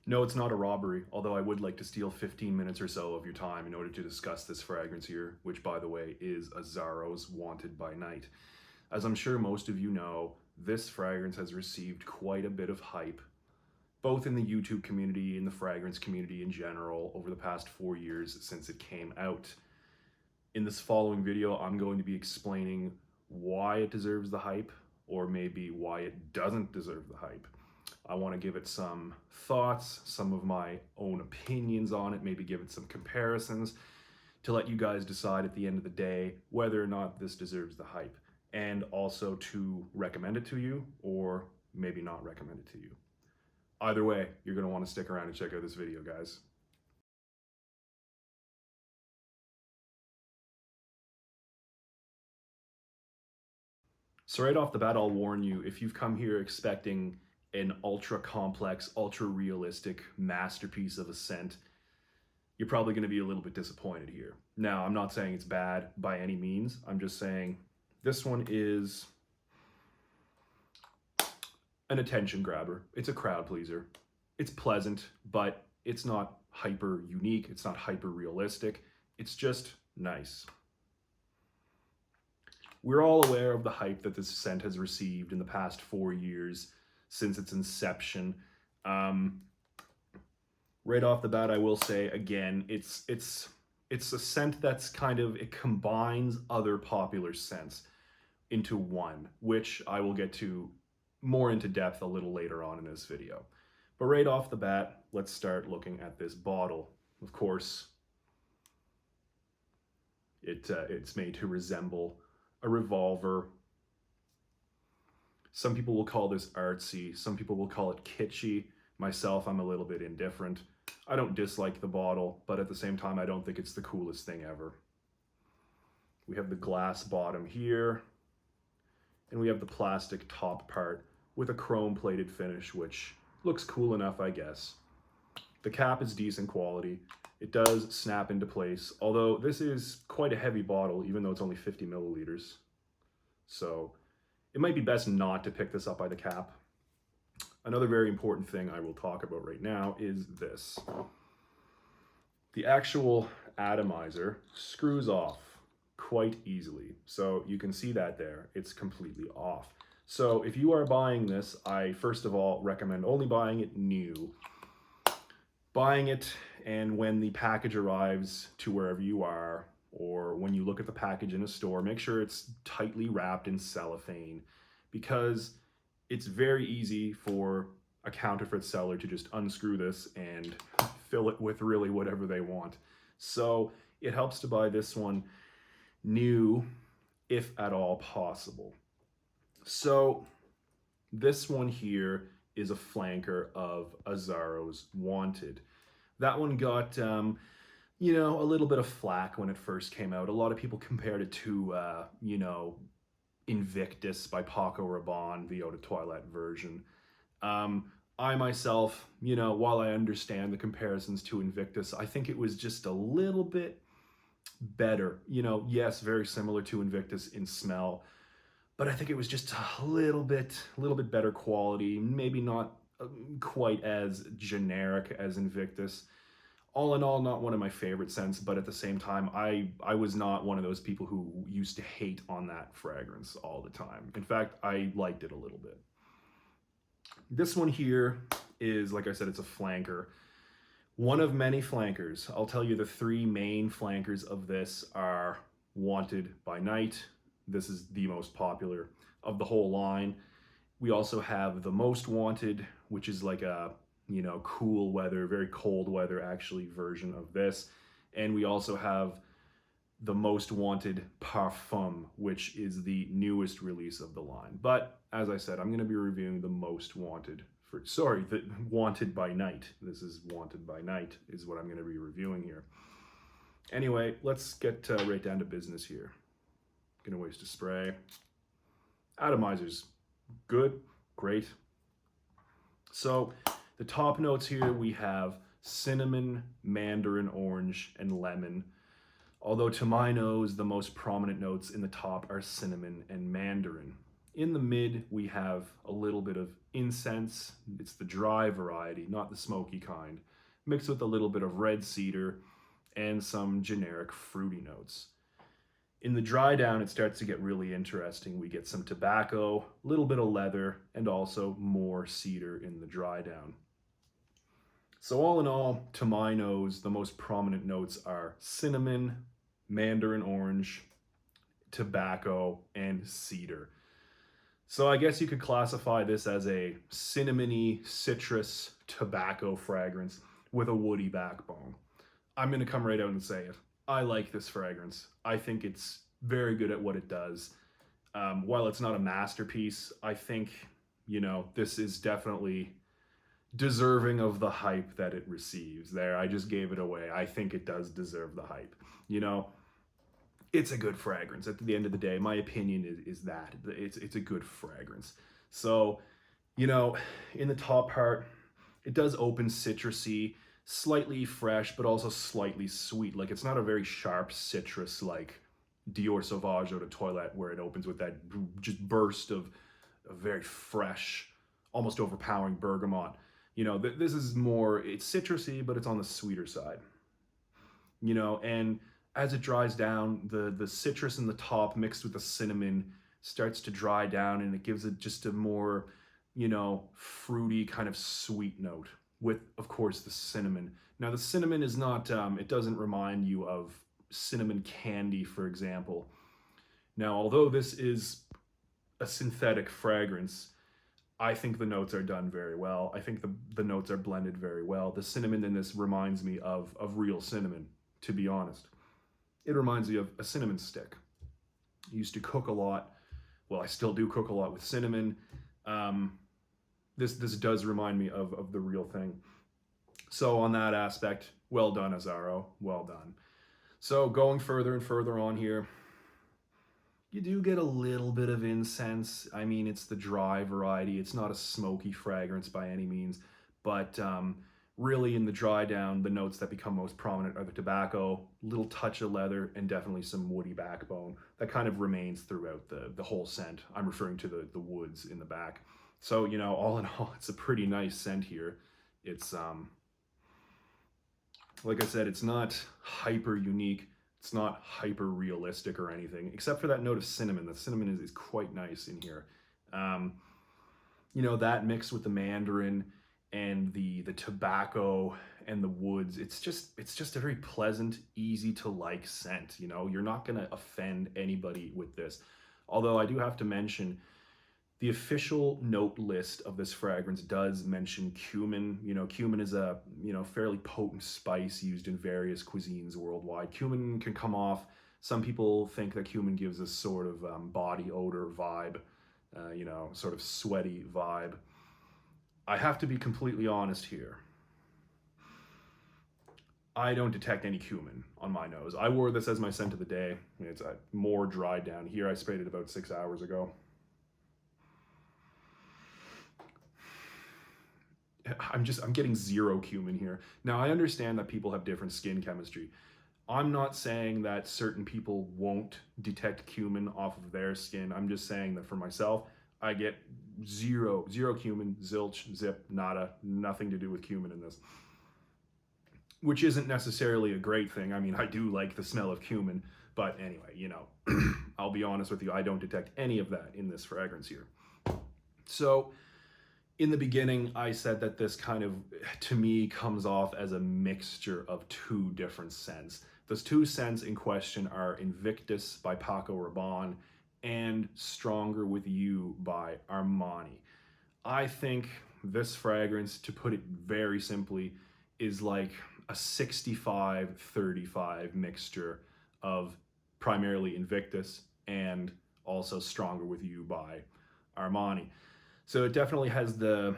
No, it's not a robbery, although I would like to steal 15 minutes or so of your time in order to discuss this fragrance here, which, by the way, is Azzaro's Wanted by Night. As I'm sure most of you know, this fragrance has received quite a bit of hype, both in the YouTube community and the fragrance community in general, over the past 4 years since it came out. In this following video, I'm going to be explaining why it deserves the hype, or maybe why it doesn't deserve the hype. I want to give it some thoughts, some of my own opinions on it, maybe give it some comparisons to let you guys decide at the end of the day whether or not this deserves the hype, and also to recommend it to you or maybe not recommend it to you. Either way, you're going to want to stick around and check out this video, guys. So right off the bat, I'll warn you, if you've come here expecting an ultra complex, ultra realistic masterpiece of a scent, you're probably going to be a little bit disappointed here. Now, I'm not saying it's bad by any means. I'm just saying this one is an attention grabber. It's a crowd pleaser. It's pleasant, but it's not hyper unique. It's not hyper realistic. It's just nice. We're all aware of the hype that this scent has received in the past 4 years since its inception. Right off the bat, I will say again, it's a scent that's it combines other popular scents into one, which I will get to more into depth a little later on in this video. But right off the bat, let's start looking at this bottle. Of course, it's made to resemble a revolver. Some people will call this artsy. Some people will call it kitschy. Myself, I'm a little bit indifferent. I don't dislike the bottle, but at the same time, I don't think it's the coolest thing ever. We have the glass bottom here, and we have the plastic top part with a chrome-plated finish, which looks cool enough, I guess. The cap is decent quality. It does snap into place, although this is quite a heavy bottle, even though it's only 50 milliliters. So it might be best not to pick this up by the cap. Another very important thing I will talk about right now is this. The actual atomizer screws off quite easily. So you can see that there, it's completely off. So if you are buying this, I first of all recommend only buying it new. Buying it, and when the package arrives to wherever you are, or when you look at the package in a store, make sure it's tightly wrapped in cellophane, because it's very easy for a counterfeit seller to just unscrew this and fill it with really whatever they want. So it helps to buy this one new, if at all possible. So this one here is a flanker of Azzaro's Wanted. That one got, a little bit of flack when it first came out. A lot of people compared it to, Invictus by Paco Rabanne, the Eau de Toilette version. I myself, while I understand the comparisons to Invictus, I think it was just a little bit better. Yes, very similar to Invictus in smell, but I think it was just a little bit better quality, maybe not quite as generic as Invictus. All in all, not one of my favorite scents, but at the same time, I was not one of those people who used to hate on that fragrance all the time. In fact, I liked it a little bit. This one here is, like I said, it's a flanker. One of many flankers. I'll tell you the three main flankers of this are Wanted by Night. This is the most popular of the whole line. We also have the Most Wanted, which is like a, cool weather, very cold weather actually version of this. And we also have the Most Wanted Parfum, which is the newest release of the line. But as I said, I'm going to be reviewing the Most Wanted. The Wanted by Night. This is Wanted by Night is what I'm going to be reviewing here. Anyway, let's get right down to business here. Gonna waste a spray. Atomizers, good, great. So the top notes here, we have cinnamon, mandarin orange, and lemon. Although to my nose, the most prominent notes in the top are cinnamon and mandarin. In the mid, we have a little bit of incense. It's the dry variety, not the smoky kind, mixed with a little bit of red cedar and some generic fruity notes. In the dry down, it starts to get really interesting. We get some tobacco, a little bit of leather, and also more cedar in the dry down. So all in all, to my nose, the most prominent notes are cinnamon, mandarin orange, tobacco, and cedar. So I guess you could classify this as a cinnamony, citrus, tobacco fragrance with a woody backbone. I'm going to come right out and say it. I like this fragrance. I think it's very good at what it does. While it's not a masterpiece, I think, this is definitely deserving of the hype that it receives. There, I just gave it away. I think it does deserve the hype. It's a good fragrance. At the end of the day, my opinion is that it's a good fragrance. So, in the top part, it does open citrusy, slightly fresh, but also slightly sweet. Like, it's not a very sharp citrus like Dior Sauvage Eau de Toilette, where it opens with that just burst of a very fresh, almost overpowering bergamot. This is more, it's citrusy, but it's on the sweeter side. And as it dries down, the citrus in the top mixed with the cinnamon starts to dry down, and it gives it just a more, fruity kind of sweet note with, of course, the cinnamon. Now, the cinnamon is not, it doesn't remind you of cinnamon candy, for example. Now, although this is a synthetic fragrance, I think the notes are done very well. I think the notes are blended very well. The cinnamon in this reminds me of real cinnamon, to be honest. It reminds me of a cinnamon stick. I used to cook a lot. Well, I still do cook a lot with cinnamon. This does remind me of the real thing. So on that aspect, well done, Azzaro. Well done. So going further and further on here, you do get a little bit of incense. I mean, it's the dry variety. It's not a smoky fragrance by any means, but really in the dry down, the notes that become most prominent are the tobacco, little touch of leather, and definitely some woody backbone that kind of remains throughout the whole scent. I'm referring to the woods in the back. So, all in all, it's a pretty nice scent here. It's, like I said, it's not hyper unique. It's not hyper realistic or anything, except for that note of cinnamon. The cinnamon is quite nice in here. That mixed with the mandarin and the tobacco and the woods, it's just a very pleasant, easy to like scent. You're not gonna offend anybody with this. Although I do have to mention, the official note list of this fragrance does mention cumin. Cumin is a fairly potent spice used in various cuisines worldwide. Cumin can come off. Some people think that cumin gives a sort of body odor vibe, sort of sweaty vibe. I have to be completely honest here. I don't detect any cumin on my nose. I wore this as my scent of the day. It's more dried down. Here I sprayed it about 6 hours ago. I'm getting zero cumin here. Now, I understand that people have different skin chemistry. I'm not saying that certain people won't detect cumin off of their skin. I'm just saying that for myself, I get zero cumin, zilch, zip, nada, nothing to do with cumin in this. Which isn't necessarily a great thing. I mean, I do like the smell of cumin, but anyway, I'll be honest with you, I don't detect any of that in this fragrance here. So, in the beginning, I said that this kind of, to me, comes off as a mixture of two different scents. Those two scents in question are Invictus by Paco Rabanne and Stronger With You by Armani. I think this fragrance, to put it very simply, is like a 65-35 mixture of primarily Invictus and also Stronger With You by Armani. So it definitely has the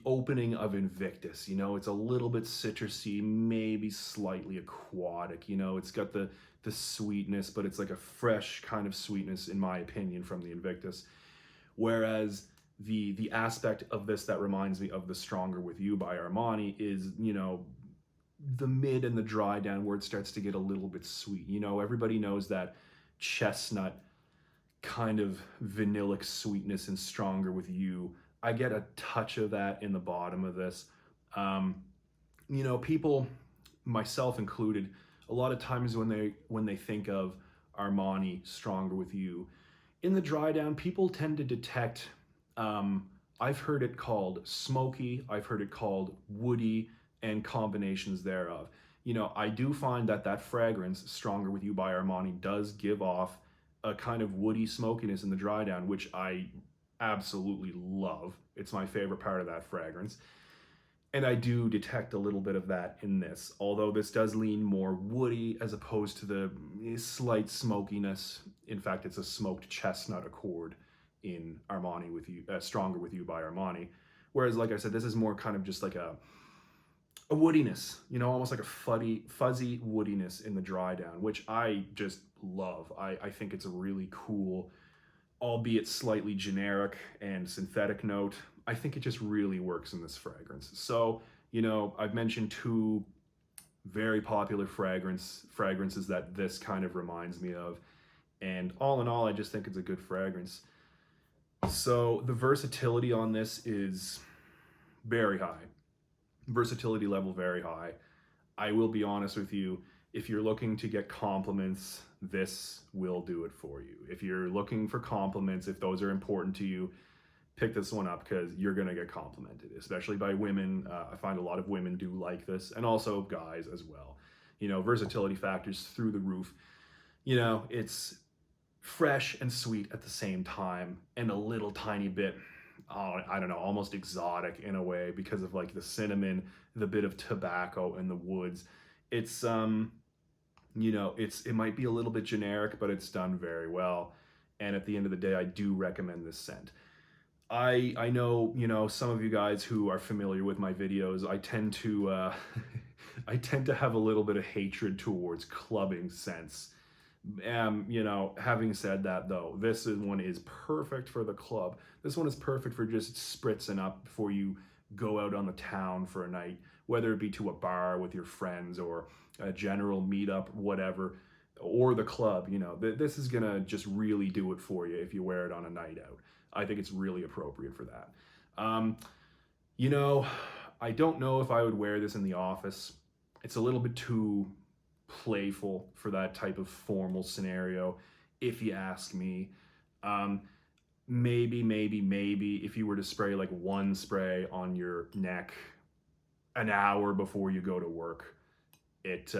opening of Invictus. It's a little bit citrusy, maybe slightly aquatic. It's got the sweetness, but it's like a fresh kind of sweetness, in my opinion, from the Invictus. Whereas the aspect of this that reminds me of the Stronger With You by Armani is, the mid and the dry down, where it starts to get a little bit sweet. Everybody knows that chestnut kind of vanillic sweetness and Stronger With You. I get a touch of that in the bottom of this. People, myself included, a lot of times when they think of Armani Stronger With You, in the dry down, people tend to detect. I've heard it called smoky. I've heard it called woody, and combinations thereof. I do find that fragrance, Stronger With You by Armani, does give off a kind of woody smokiness in the dry down, which I absolutely love. It's my favorite part of that fragrance. And I do detect a little bit of that in this, although this does lean more woody as opposed to the slight smokiness. In fact, it's a smoked chestnut accord in Armani With You, Stronger With You by Armani. Whereas, like I said, this is more kind of just like a woodiness, almost like a fuzzy woodiness in the dry down, which I just love. I think it's a really cool, albeit slightly generic and synthetic note. I think it just really works in this fragrance. So, I've mentioned two very popular fragrances that this kind of reminds me of. And all in all, I just think it's a good fragrance. So the versatility on this is very high. Versatility level very high. I will be honest with you, if you're looking to get compliments, this will do it for you. If you're looking for compliments, if those are important to you, pick this one up because you're going to get complimented, especially by women. I find a lot of women do like this, and also guys as well. Versatility factors through the roof. It's fresh and sweet at the same time, and a little tiny bit, I don't know, almost exotic in a way because of like the cinnamon, the bit of tobacco, and the woods. It's it might be a little bit generic, but it's done very well. And at the end of the day, I do recommend this scent. I know, some of you guys who are familiar with my videos, I tend to I tend to have a little bit of hatred towards clubbing scents. Having said that though, this one is perfect for the club. This one is perfect for just spritzing up before you go out on the town for a night, whether it be to a bar with your friends or a general meetup, whatever, or the club. This is gonna just really do it for you if you wear it on a night out. I think it's really appropriate for that. I don't know if I would wear this in the office. It's a little bit too playful for that type of formal scenario, if you ask me. Maybe if you were to spray like one spray on your neck an hour before you go to work, it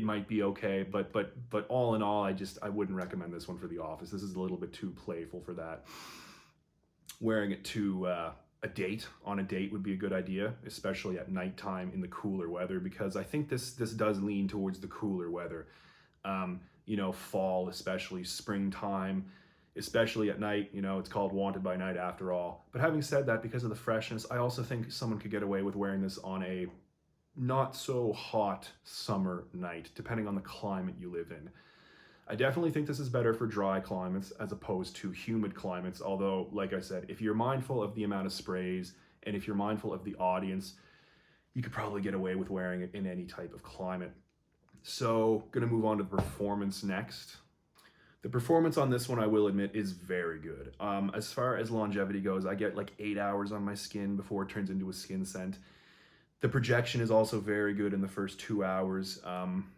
might be okay. But all in all, I wouldn't recommend this one for the office. This is a little bit too playful for that. Wearing it to on a date would be a good idea, especially at nighttime in the cooler weather, because I think this does lean towards the cooler weather. Fall, especially springtime, especially at night. It's called Wanted by Night after all. But having said that, because of the freshness, I also think someone could get away with wearing this on a not so hot summer night, depending on the climate you live in. I definitely think this is better for dry climates as opposed to humid climates, although, like I said, if you're mindful of the amount of sprays and if you're mindful of the audience, you could probably get away with wearing it in any type of climate. So, gonna move on to the performance next. The performance on this one, I will admit, is very good. As far as longevity goes, I get like 8 hours on my skin before it turns into a skin scent. The projection is also very good in the first 2 hours.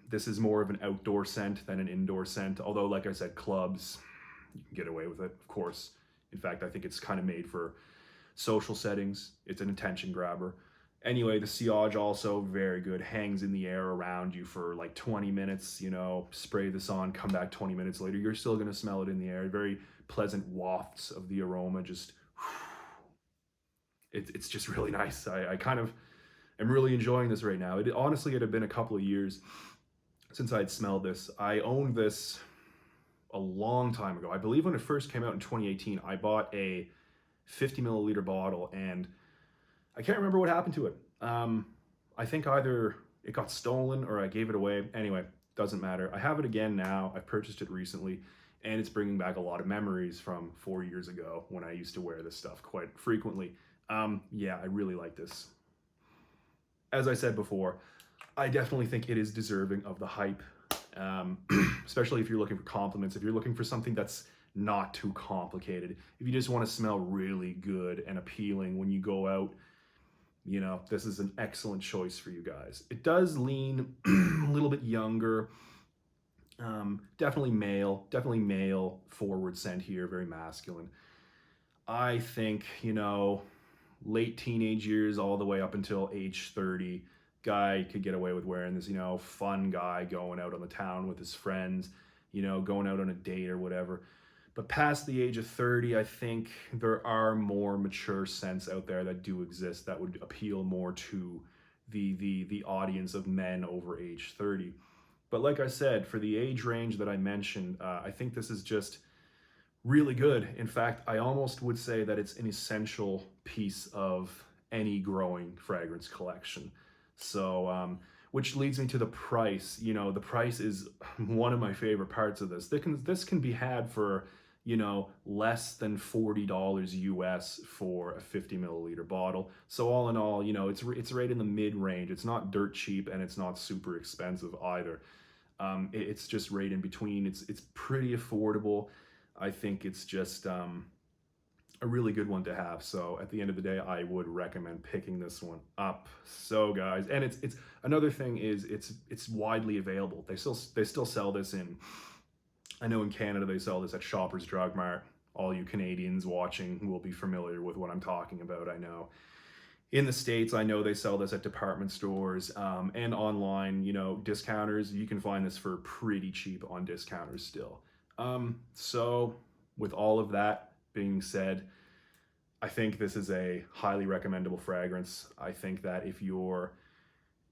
This is more of an outdoor scent than an indoor scent, although, like I said, clubs, you can get away with it, of course. In fact, I think it's kind of made for social settings. It's an attention grabber. Anyway, the sillage also very good, hangs in the air around you for like 20 minutes, spray this on, come back 20 minutes later, you're still gonna smell it in the air. Very pleasant wafts of the aroma, just, it's just really nice. I kind of am really enjoying this right now. Honestly, it had been a couple of years since I'd smelled this. I owned this a long time ago. I believe when it first came out in 2018, I bought a 50 milliliter bottle and I can't remember what happened to it. I think either it got stolen or I gave it away. Anyway, doesn't matter. I have it again now. I purchased it recently and it's bringing back a lot of memories from 4 years ago when I used to wear this stuff quite frequently. Yeah, I really like this. As I said before, I definitely think it is deserving of the hype, especially if you're looking for compliments. If you're looking for something that's not too complicated. If you just want to smell really good and appealing when you go out, you know, this is an excellent choice for you guys. It does lean a little bit younger. Definitely male forward scent here, very masculine. I think, you know, late teenage years all the way up until age 30, guy could get away with wearing this, you know, fun guy going out on the town with his friends, you know, going out on a date or whatever. But past the age of 30, I think there are more mature scents out there that do exist that would appeal more to the audience of men over age 30. But like I said, for the age range that I mentioned, I think this is just really good. In fact, I almost would say that it's an essential piece of any growing fragrance collection. So, which leads me to the price. You know, the price is one of my favorite parts of this. This can be had for, you know, less than $40 US for a 50 milliliter bottle. So all in all, you know, it's right in the mid range. It's not dirt cheap and it's not super expensive either. It's just right in between. It's pretty affordable. I think it's just a really good one to have. So at the end of the day, I would recommend picking this one up. So guys, and it's another thing is it's widely available. They still sell this in. I know in Canada they sell this at Shoppers Drug Mart. All you Canadians watching will be familiar with what I'm talking about, I know. In the States, I know they sell this at department stores and online, you know, discounters. You can find this for pretty cheap on discounters still. So with all of that being said, I think this is a highly recommendable fragrance. I think that if you're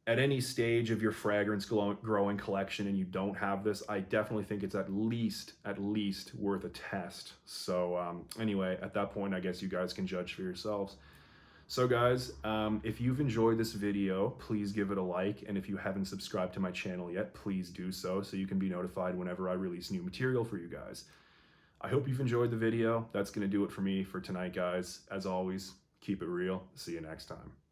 at any stage of your fragrance growing collection and you don't have this, I definitely think it's at least worth a test. So anyway, at that point, I guess you guys can judge for yourselves. So guys, if you've enjoyed this video, please give it a like. And if you haven't subscribed to my channel yet, please do so you can be notified whenever I release new material for you guys. I hope you've enjoyed the video. That's going to do it for me for tonight, guys. As always, keep it real. See you next time.